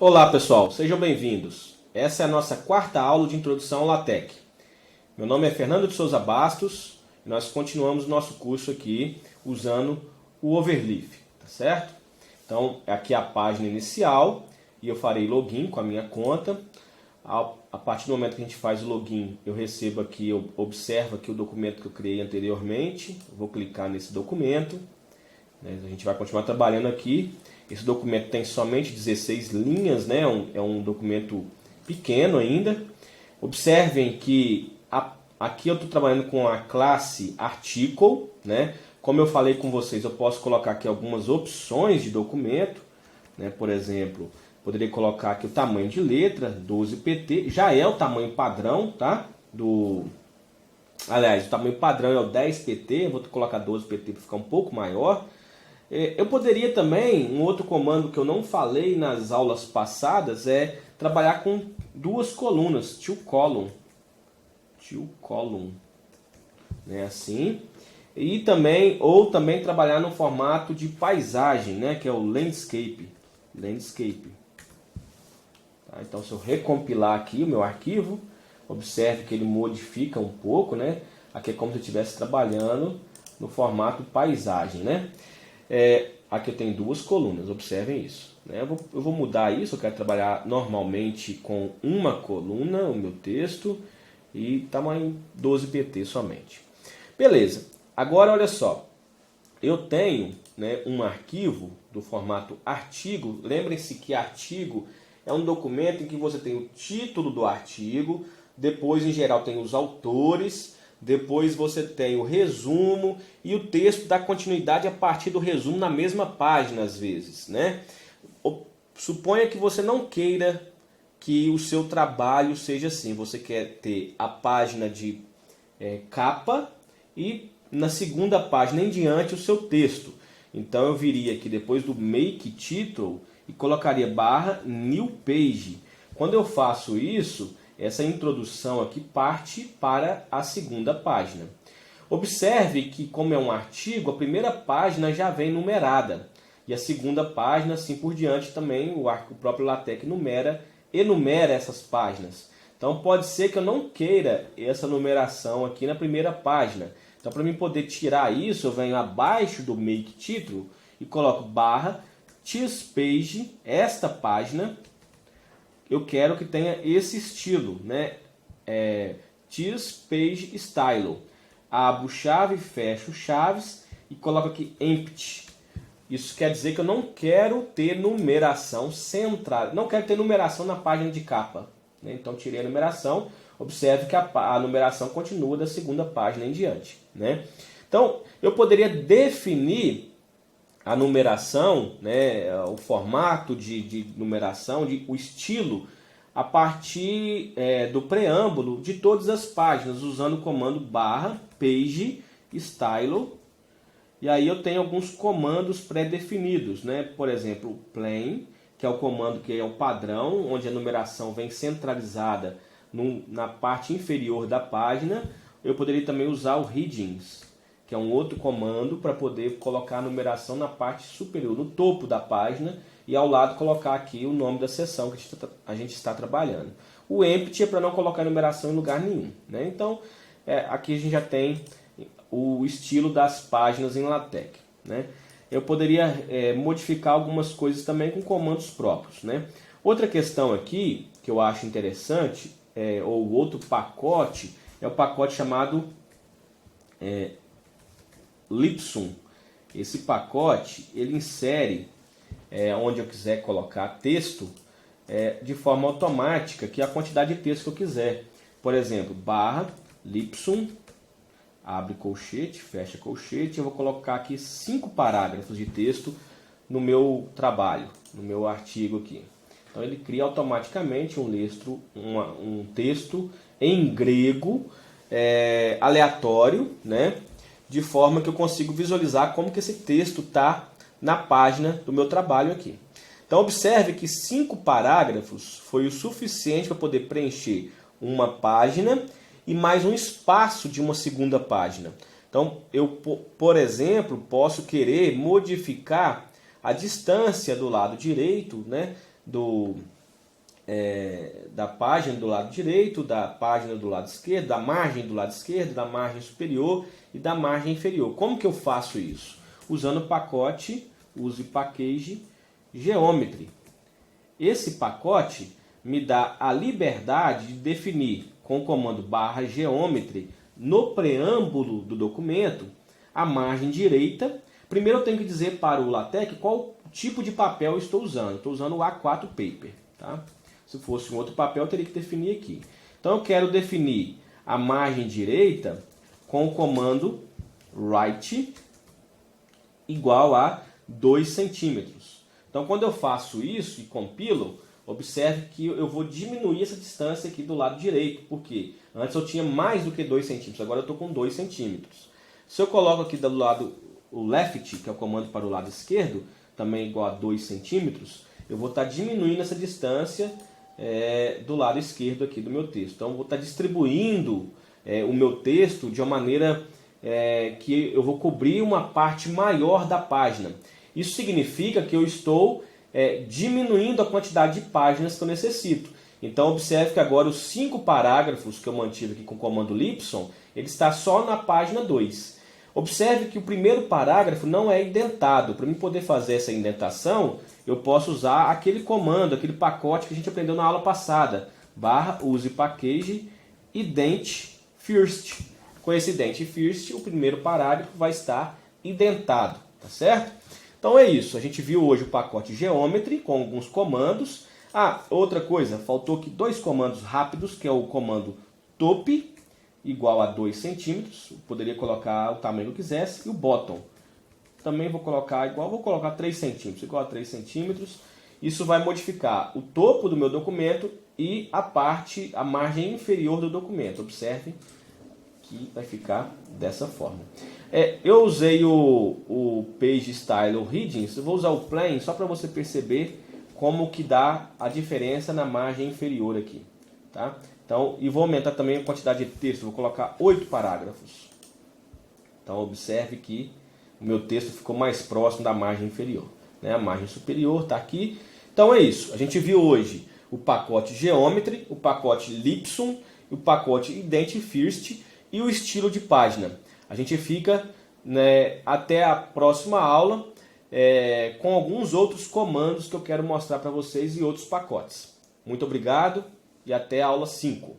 Olá pessoal, sejam bem-vindos. Essa é a nossa quarta aula de introdução ao LaTeX. Meu nome é Fernando de Souza Bastos e nós continuamos nosso curso aqui usando o Overleaf, tá certo? Então, aqui é a página inicial e eu farei login com a minha conta. A partir do momento que a gente faz o login, eu recebo aqui, eu observo aqui o documento que eu criei anteriormente. Eu vou clicar nesse documento. A gente vai continuar trabalhando aqui. Esse documento tem somente 16 linhas, né? É um documento pequeno ainda. Observem que aqui eu estou trabalhando com a classe Article, né? Como eu falei com vocês, eu posso colocar aqui algumas opções de documento, né? Por exemplo, poderia colocar aqui o tamanho de letra, 12 pt, já é o tamanho padrão, tá? Aliás, o tamanho padrão é o 10 pt, eu vou colocar 12 pt para ficar um pouco maior. Eu poderia também, um outro comando que eu não falei nas aulas passadas, é trabalhar com duas colunas, two column, né, assim. E também, ou também trabalhar no formato de paisagem, né, que é o landscape. Tá, então, se eu recompilar aqui o meu arquivo, observe que ele modifica um pouco, né? Aqui é como se eu estivesse trabalhando no formato paisagem, né? Aqui eu tenho duas colunas, observem isso, né? Eu vou mudar isso, eu quero trabalhar normalmente com uma coluna, o meu texto, e tamanho 12 pt somente. Beleza, agora olha só, eu tenho, né, um arquivo do formato artigo. Lembrem-se que artigo é um documento em que você tem o título do artigo, depois em geral tem os autores, depois você tem o resumo e o texto dá continuidade a partir do resumo na mesma página às vezes, né? Suponha que você não queira que o seu trabalho seja assim. Você quer ter a página de capa e na segunda página em diante o seu texto. Então eu viria aqui depois do make title e colocaria barra new page. Quando eu faço isso, essa introdução aqui parte para a segunda página. Observe que, como é um artigo, a primeira página já vem numerada. E a segunda página, assim por diante, também o próprio LaTeX enumera essas páginas. Então pode ser que eu não queira essa numeração aqui na primeira página. Então, para mim poder tirar isso, eu venho abaixo do make title e coloco barra this page, esta página. Eu quero que tenha esse estilo, né? This page style. Abro chave, fecho chaves e coloco aqui empty. Isso quer dizer que eu não quero ter numeração central, não quero ter numeração na página de capa, né? Então tirei a numeração. Observe que a numeração continua da segunda página em diante, né? Então eu poderia definir a numeração, né, o formato de numeração, o estilo, a partir do preâmbulo de todas as páginas, usando o comando barra page style. E aí eu tenho alguns comandos pré-definidos, né? Por exemplo, plain, que é o comando que é o padrão, onde a numeração vem centralizada na parte inferior da página. Eu poderia também usar o headings, que é um outro comando para poder colocar a numeração na parte superior, no topo da página, e ao lado colocar aqui o nome da seção que a gente está trabalhando. O empty é para não colocar numeração em lugar nenhum, né? Então, aqui a gente já tem o estilo das páginas em LaTeX, né? Eu poderia modificar algumas coisas também com comandos próprios, né? Outra questão aqui que eu acho interessante, ou outro pacote, é o pacote chamado Lipsum. Esse pacote ele insere onde eu quiser colocar texto de forma automática, que é a quantidade de texto que eu quiser. Por exemplo, barra Lipsum, abre colchete, fecha colchete, eu vou colocar aqui 5 parágrafos de texto no meu trabalho, no meu artigo aqui. Então ele cria automaticamente um texto em grego aleatório, né? De forma que eu consigo visualizar como que esse texto está na página do meu trabalho aqui. Então observe que 5 parágrafos foi o suficiente para poder preencher uma página e mais um espaço de uma segunda página. Então eu, por exemplo, posso querer modificar a distância do lado direito, né, da página do lado direito, da página do lado esquerdo, da margem do lado esquerdo, da margem superior e da margem inferior. Como que eu faço isso? Usando o pacote Use Package Geometry. Esse pacote me dá a liberdade de definir com o comando /geometry no preâmbulo do documento a margem direita. Primeiro eu tenho que dizer para o LaTeX qual tipo de papel eu estou usando. Estou usando o A4 Paper. Tá? Se fosse um outro papel, eu teria que definir aqui. Então eu quero definir a margem direita com o comando right igual a 2 centímetros. Então quando eu faço isso e compilo, observe que eu vou diminuir essa distância aqui do lado direito. Por quê? Antes eu tinha mais do que 2 centímetros, agora eu estou com 2 centímetros. Se eu coloco aqui do lado o left, que é o comando para o lado esquerdo, também igual a 2 centímetros, eu vou estar diminuindo essa distância do lado esquerdo aqui do meu texto. Então eu vou estar distribuindo o meu texto de uma maneira que eu vou cobrir uma parte maior da página. Isso significa que eu estou diminuindo a quantidade de páginas que eu necessito. Então observe que agora os 5 parágrafos que eu mantive aqui com o comando Lipson, ele está só na página 2. Observe que o primeiro parágrafo não é indentado. Para mim poder fazer essa indentação, eu posso usar aquele comando, aquele pacote que a gente aprendeu na aula passada. /use package indent first. Com esse indent first, o primeiro parágrafo vai estar indentado. Tá certo? Então é isso. A gente viu hoje o pacote Geometry com alguns comandos. Outra coisa, faltou aqui 2 comandos rápidos, que é o comando top, igual a 2 centímetros. Eu poderia colocar o tamanho que eu quisesse. E o bottom. Também vou colocar 3 centímetros, igual a 3 centímetros. Isso vai modificar o topo do meu documento e a margem inferior do documento. Observe que vai ficar dessa forma. Eu usei o Page Style Readings, eu vou usar o Plain só para você perceber como que dá a diferença na margem inferior aqui. Tá? Então, e vou aumentar também a quantidade de texto, vou colocar 8 parágrafos. Então observe que o meu texto ficou mais próximo da margem inferior. Né? A margem superior está aqui. Então é isso, a gente viu hoje o pacote Geometry, o pacote Lipson, o pacote Indent First e o estilo de página. A gente fica até a próxima aula com alguns outros comandos que eu quero mostrar para vocês e outros pacotes. Muito obrigado e até a aula 5.